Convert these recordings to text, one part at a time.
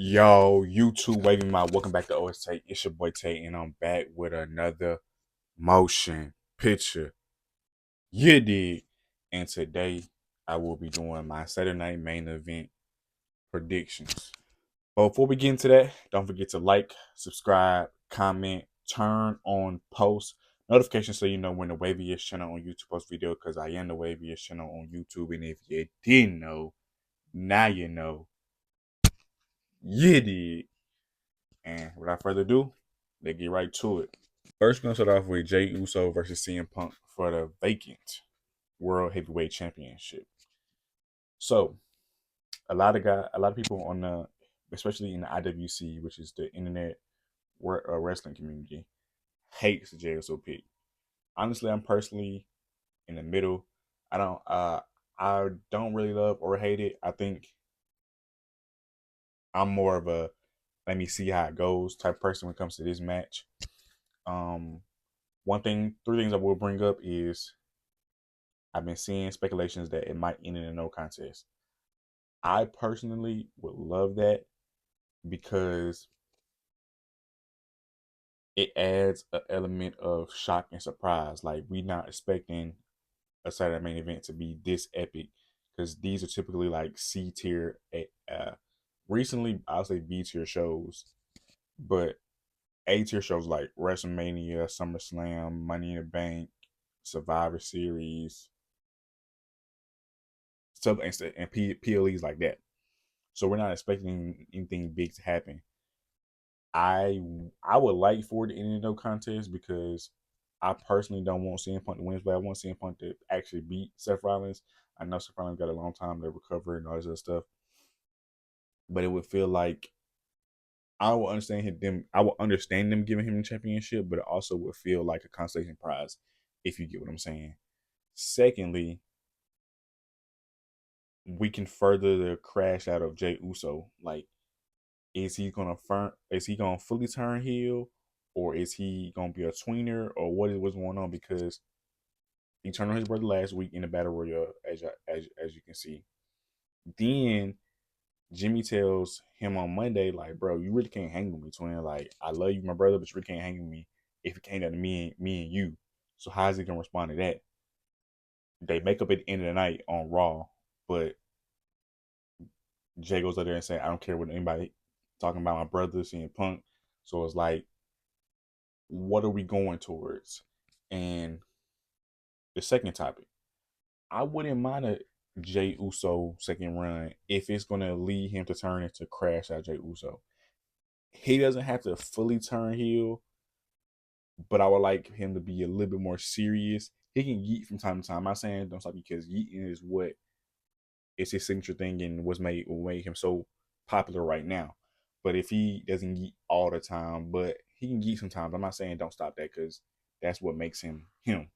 Yo, YouTube, Wavy Mob, welcome back to OS Tate. It's your boy Tate, and I'm back with another motion picture. You did. And today, I will be doing my Saturday night main event predictions. But before we get into that, don't forget to like, subscribe, comment, turn on post notifications so you know when the Wavyy channel on YouTube posts video, because I am the Wavyy channel on YouTube. And if you didn't know, now you know. You did. And without further ado, let's get right to it. First, we're gonna start off with Jey Uso versus CM Punk for the vacant World Heavyweight Championship. So, a lot of people on the, especially in the IWC, which is the internet wrestling community, hates the Jey Uso pick. Honestly, I'm personally in the middle. I don't, uh, I don't really love or hate it. I think I'm more of a let me see how it goes type person when it comes to this match. Um, three things I will bring up is I've been seeing speculations that it might end in a no contest. I personally would love that because it adds an element of shock and surprise. Like, we not expecting a Saturday main event to be this epic because these are typically like C tier. Recently, I'll say B tier shows, but A tier shows like WrestleMania, SummerSlam, Money in the Bank, Survivor Series, stuff and PLEs like that. So we're not expecting anything big to happen. I I would like for it to end in no contest because I personally don't want CM Punk to win, but I want CM Punk to actually beat Seth Rollins. I know Seth Rollins got a long time to recover and all this other stuff, but it would feel like I would understand them giving him the championship, but it also would feel like a consolation prize, if you get what I'm saying. Secondly, we can further the crash out of Jey Uso. Like, is he gonna fully turn heel, or is he gonna be a tweener, or what's going on? Because he turned on his brother last week in the battle royal, as you can see. Then Jimmy tells him on Monday, like, bro, you really can't hang with me, twin. Like, I love you, my brother, but you really can't hang with me if it came down to me and you. So how's he gonna respond to that? They make up at the end of the night on Raw, but Jay goes out there and say, I don't care what anybody talking about my brother seeing Punk. So it's like, what are we going towards? And the second topic, I wouldn't mind a Jey Uso second run if it's gonna lead him to turn into Crash Out Jey Uso. He doesn't have to fully turn heel, but I would like him to be a little bit more serious. He can yeet from time to time. I'm not saying don't stop because yeeting is what is his signature thing and what made him so popular right now. But if he doesn't yeet all the time, but he can yeet sometimes, I'm not saying don't stop that because that's what makes him him.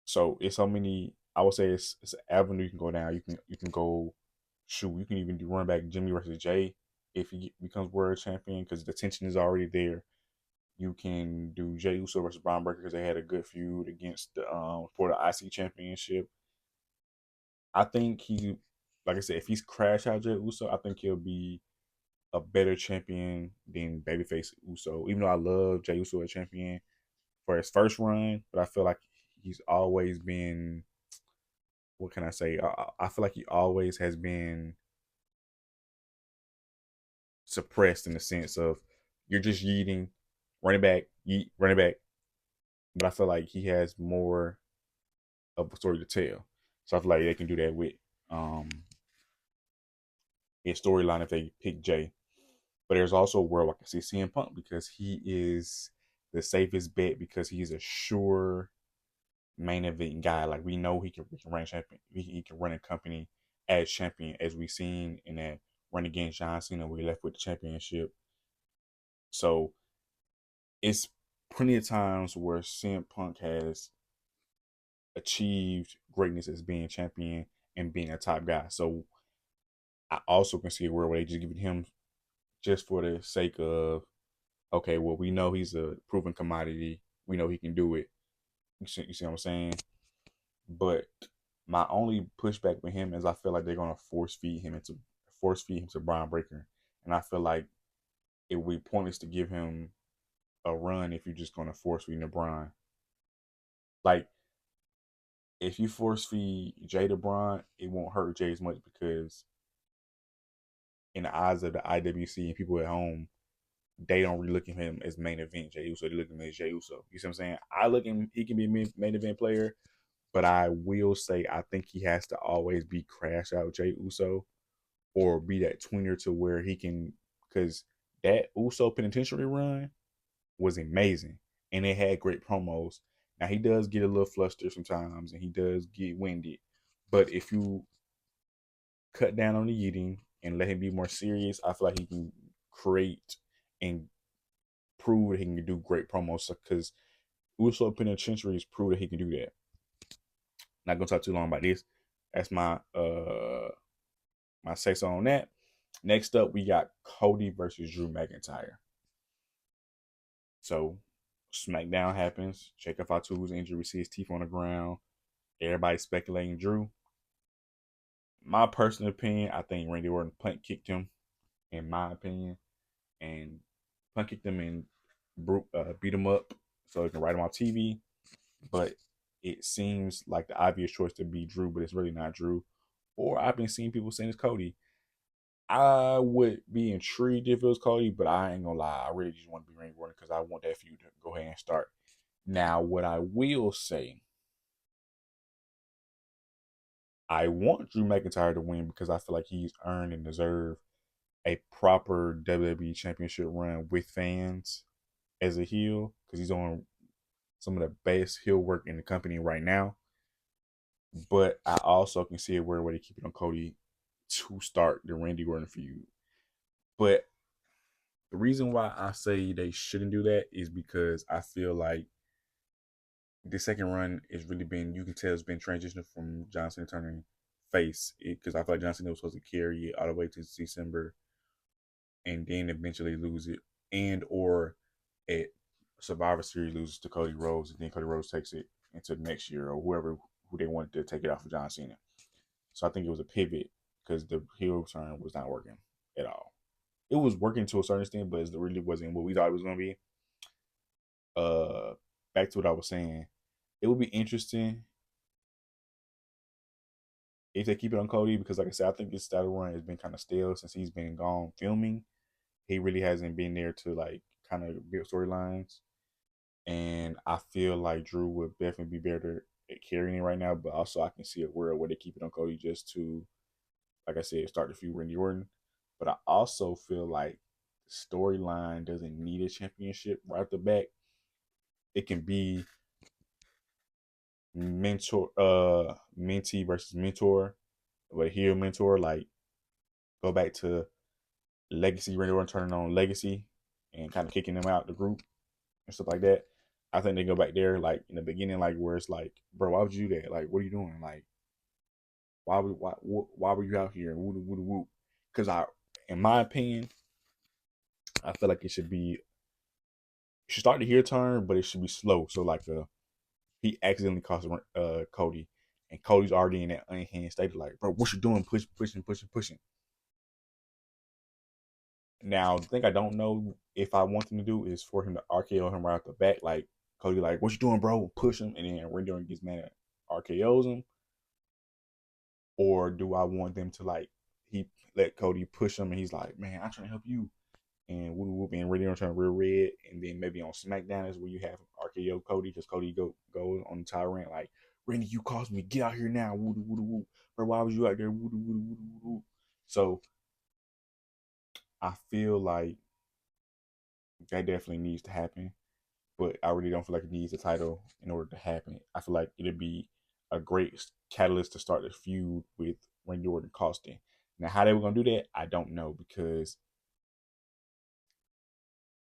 So it's so many. I would say it's an avenue you can go down. You can go shoot. You can even do run back Jimmy versus Jay if he becomes world champion because the tension is already there. You can do Jey Uso versus Braun Breaker because they had a good feud against the for the IC championship. I think like I said, if he's crash out Jey Uso, I think he'll be a better champion than babyface Uso. Even though I love Jey Uso as champion for his first run, but I feel like he's always been, what can I say? I feel like he always has been suppressed in the sense of you're just yeeting, running back, yeet, running back. But I feel like he has more of a story to tell. So I feel like they can do that with um his storyline if they pick Jay. But there's also a world I can see CM Punk because he is the safest bet because he's a sure main event guy. Like, we can run champion. He can run a company as champion, as we seen in that run against John Cena where he left with the championship. So it's plenty of times where CM Punk has achieved greatness as being champion and being a top guy. So I also can see a world where they just giving him just for the sake of, okay, well, we know he's a proven commodity. We know he can do it. You see what I'm saying? But my only pushback with him is I feel like they're gonna force feed him to Braun Breaker, and I feel like it would be pointless to give him a run if you're just going to force feed to Braun. Like if you force feed Jay to Braun, it won't hurt Jay as much because in the eyes of the IWC and people at home, they don't really look at him as main event Jey Uso. They look at him as Jey Uso. You see what I'm saying? I look at him, he can be a main event player, but I will say I think he has to always be crash out Jey Uso or be that tweener to where he can, because that Uso penitentiary run was amazing and it had great promos. Now he does get a little flustered sometimes and he does get winded, but if you cut down on the eating and let him be more serious, I feel like he can create and prove that he can do great promos because Uso Penitentiary has proved that he can do that. Not gonna talk too long about this. That's my say so on that. Next up, we got Cody versus Drew McIntyre. So SmackDown happens. Jacob Fatu's injury, we see his teeth on the ground. Everybody speculating Drew. My personal opinion, I think Randy Orton punt kicked him, in my opinion, and punt kicked him and beat him up so he can write him off TV. But it seems like the obvious choice to be Drew, but it's really not Drew. Or I've been seeing people saying it's Cody. I would be intrigued if it was Cody, but I ain't gonna lie. I really just want to be Randy Orton because I want that feud to go ahead and start. Now, what I will say, I want Drew McIntyre to win because I feel like he's earned and deserved a proper WWE Championship run with fans as a heel because he's on some of the best heel work in the company right now. But I also can see a where they keep it on Cody to start the Randy Orton feud. But the reason why I say they shouldn't do that is because I feel like the second run is really been, you can tell it's been transitioning from John Cena turning face because I feel like John Cena was supposed to carry it all the way to December and then eventually lose it, and or at Survivor Series loses to Cody Rhodes and then Cody Rhodes takes it into next year or who they wanted to take it off of John Cena. So I think it was a pivot because the heel turn was not working at all. It was working to a certain extent, but it really wasn't what we thought it was going to be. Back to what I was saying, it would be interesting if they keep it on Cody because, like I said, I think his style run has been kind of stale since he's been gone filming. He really hasn't been there to like kind of build storylines, and I feel like Drew would definitely be better at carrying it right now. But also, I can see a world where they keep it on Cody just to, like I said, start the feud with Randy Orton. But I also feel like the storyline doesn't need a championship right off the bat. It can be mentee versus mentor, but heel mentor, like go back to Legacy, Randy Orton turning on Legacy and kind of kicking them out the group and stuff like that. I think they go back there like in the beginning, like where it's like, bro, why would you do that? Like, what are you doing? Like, why were you out here? Woo. Because in my opinion, I feel like it should start the heel turn, but it should be slow. So like, he accidentally cost Cody, and Cody's already in that unhinged state of like, bro, what you doing? Pushing. Now, the thing I don't know if I want them to do is for him to RKO him right off the back, like Cody, like, what you doing, bro? Push him, and then Randy Orton gets mad at RKO's him, or do I want them to like he let Cody push him, and he's like, man, I'm trying to help you, and whoop and Randy Orton turn real red, and then maybe on SmackDown is where you have RKO Cody because Cody go on the tyrant like, Randy, you caused me, get out here now, woo, bro, why was you out there, woo. So I feel like that definitely needs to happen, but I really don't feel like it needs a title in order to happen. I feel like it'd be a great catalyst to start the feud with Randy Orton costing. Now, how they were gonna do that, I don't know because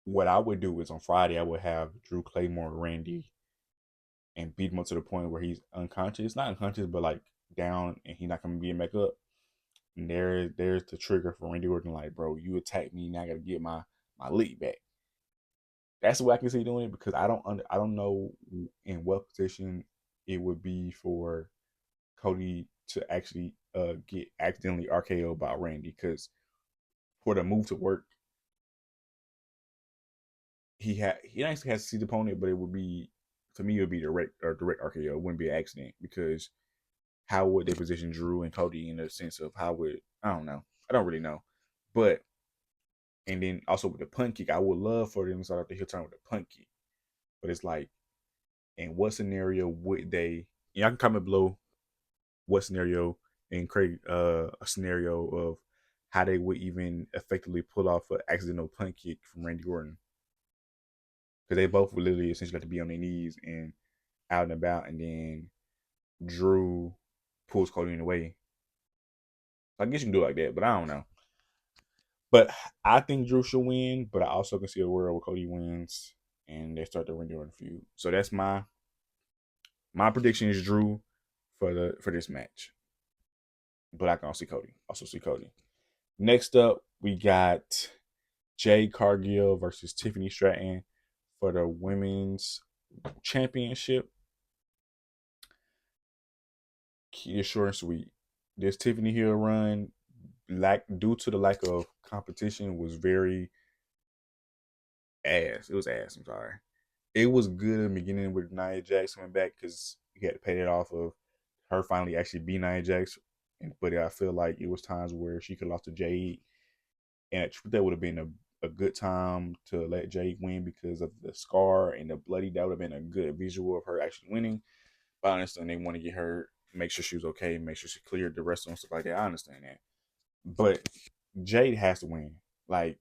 what I would do is on Friday I would have Drew Claymore Randy and beat him up to the point where he's unconscious, not unconscious, but like down, and he's not gonna be back up. And there's the trigger for Randy Orton, like, bro, you attacked me, now I gotta get my lead back. That's what I can see doing it because I don't know in what position it would be for Cody to actually get accidentally RKO by Randy because for the move to work, he actually has to see the opponent, but it would be to me it would be direct RKO. It wouldn't be an accident because how would they position Drew and Cody in the sense of how would I don't know. I don't really know. But and then also with the punt kick, I would love for them to start off the heel turn with the punt kick. But it's like, in what scenario would they y'all can comment below what scenario and create a scenario of how they would even effectively pull off an accidental punt kick from Randy Orton. Because they both would literally essentially have to be on their knees and out and about, and then Drew pulls Cody in the way. I guess you can do it like that, but I don't know. But I think Drew should win, but I also can see a world where Cody wins and they start the Randy Orton feud. So that's my prediction is Drew for this match. But I can also see Cody. Next up, we got Jade Cargill versus Tiffany Stratton for the women's championship. Keep it short and sweet. This Tiffany Hill run, due to the lack of competition, was very ass. It was ass. I'm sorry. It was good in the beginning with Nia Jax coming back because you had to pay that off of her finally actually being Nia Jax. But I feel like it was times where she could have lost to Jade, and that would have been a good time to let Jade win because of the scar and the bloody. That would have been a good visual of her actually winning. But I understand they want to get her, make sure she was okay, make sure she cleared the rest and stuff like that. I understand that. But Jade has to win. Like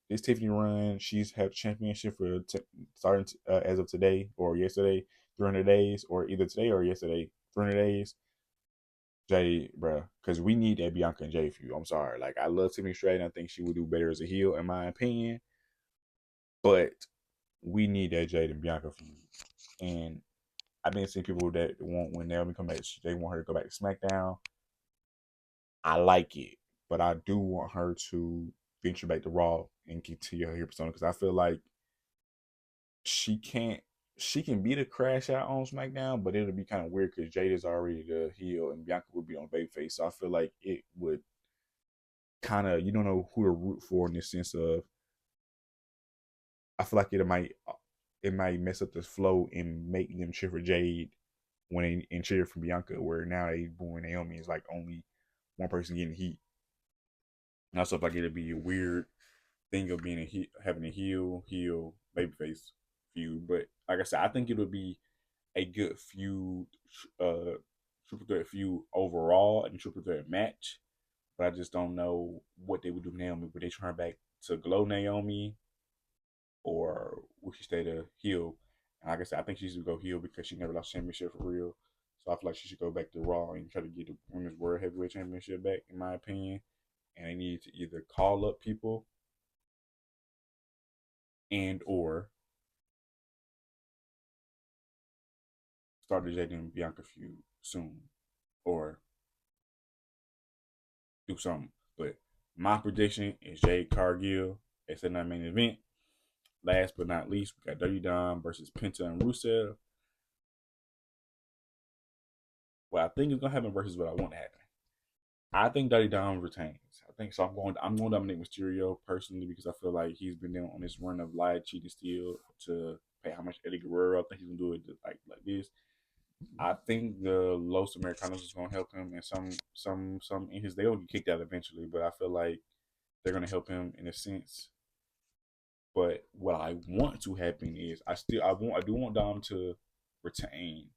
this Tiffany run, she's had championship for starting as of today or yesterday, 300 days, or either today or yesterday, 300 days. Jade, bro, because we need that Bianca and Jade feud. I'm sorry. Like, I love Tiffany Stratton. I think she would do better as a heel, in my opinion. But we need that Jade and Bianca feud. And I've been seeing people that want when Naomi come back, they want her to go back to SmackDown. I like it, but I do want her to venture back to Raw and continue her persona because I feel like she can't. She can be the crash out on SmackDown, but it'll be kind of weird because Jade is already the heel and Bianca would be on babyface. So I feel like it would kind of you don't know who to root for in the sense of I feel like it might mess up the flow and make them cheer for Jade when and cheer for Bianca, where now they booing Naomi is like only one person getting heat. And also, like it'd be a weird thing of being having a heel babyface feud. But like I said, I think it would be a good feud, triple threat feud overall and triple threat match. But I just don't know what they would do with Naomi. Would they turn her back to glow Naomi, or would she stay to heel? And like I said, I think she should go heel because she never lost championship for real. So I feel like she should go back to Raw and try to get the Women's World Heavyweight Championship back, in my opinion. And they need to either call up people and or start the Jade and Bianca feud soon, or do something. But my prediction is Jade Cargill. It's a main event. Last but not least, we got Dirty Dom versus Penta and Rusev. What I think is gonna happen versus what I want to happen. I think Dirty Dom retains. I think so. I'm going to dominate Mysterio personally because I feel like he's been down on this run of lie, cheating, steal to pay how much Eddie Guerrero. I think he's gonna do it like this. I think the Los Americanos is gonna help him, and some in his they'll get kicked out eventually. But I feel like they're gonna help him in a sense. But what I want to happen is I do want Dom to retain,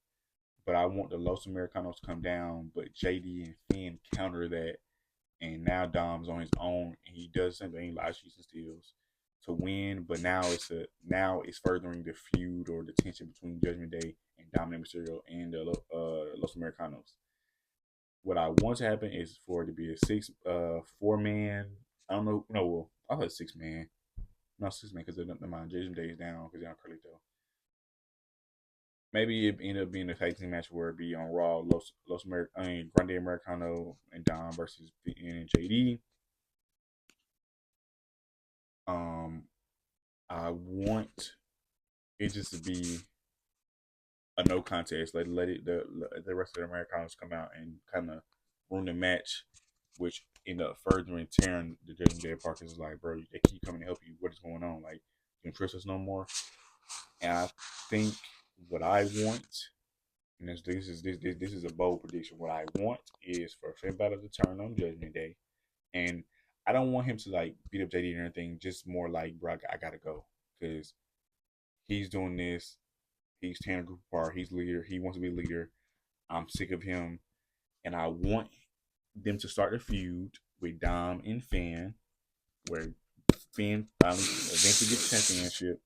but I want the Los Americanos to come down, but JD and Finn counter that, and now Dom's on his own, and he does something like cheats and steals to win. But now it's furthering the feud or the tension between Judgment Day and Dominic Mysterio and the Los Americanos. What I want to happen is for it to be a 4 man. I don't know. No, well, I thought 6 man. Not 6 man because they're mind. Judgment Day is down because they're on Carlito. Maybe it end up being a tag team match where it be on Raw, Grande Americano and Dom versus VN and JD. Um, I want it just to be a no contest. Let it the rest of the Americans come out and kind of ruin the match, which end up furthering tearing the Judgment Day apart. It's like, bro, they keep coming to help you. What is going on? Like, you don't trust us no more. And I think what I want, and this is a bold prediction. What I want is for Finn Balor to turn on Judgment Day, and I don't want him to like beat up JD or anything. Just more like, bro, I gotta go because he's doing this. He's tearing the group apart. He's leader. He wants to be leader. I'm sick of him, and I want them to start a feud with Dom and Finn, where Finn finally eventually gets championship,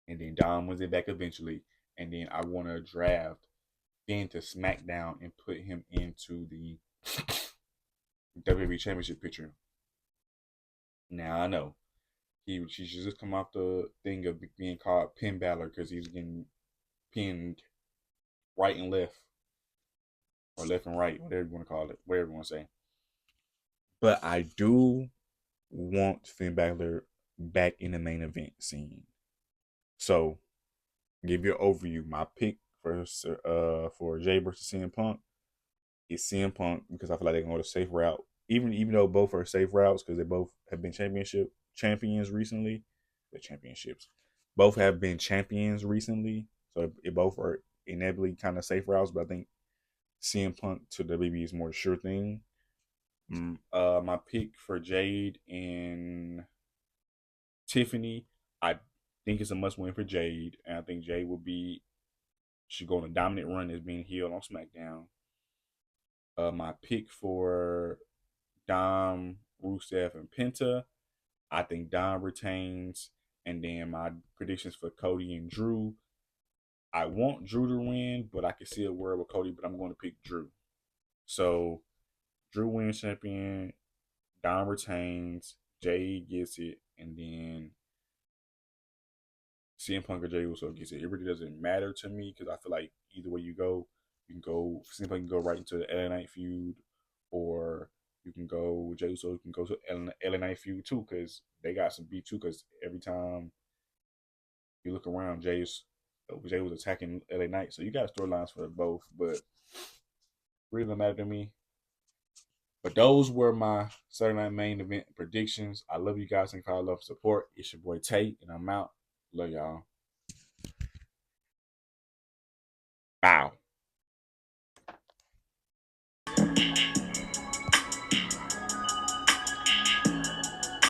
and then Dom wins it back eventually, and then I want to draft Finn to SmackDown and put him into the WWE Championship picture. Now I know she should just come off the thing of being called Pin Balor because he's getting pinned right and left, or left and right, whatever you want to call it, whatever you want to say. But I do want Finn Balor back in the main event scene. So, give you an overview. My pick for Jay versus CM Punk is CM Punk because I feel like they're going to go the safe route. Even though both are safe routes because they both have been championship champions recently. The championships. Both have been champions recently. So it both are inevitably kind of safe routes, but I think CM Punk to WWE is more sure thing. My pick for Jade and Tiffany, I think it's a must win for Jade, and I think Jade will be should go on a dominant run as being healed on SmackDown. My pick for Dom, Rusev, and Penta, I think Dom retains, and then my predictions for Cody and Drew. I want Drew to win, but I can see a word with Cody, but I'm going to pick Drew. So Drew wins champion, Dom retains, Jay gets it, and then CM Punk or Jey Uso gets it. It really doesn't matter to me because I feel like either way you can go CM Punk can go right into the LA Knight feud, or you can go Jey Uso. You can go to LA Knight feud too because they got some beat too. Because every time you look around, Jay was attacking LA Knight, so you got storylines for both. But really doesn't matter to me. But those were my Saturday Night Main Event predictions. I love you guys. Thank you for all love and support. It's your boy Tate, and I'm out. Love y'all. Bow.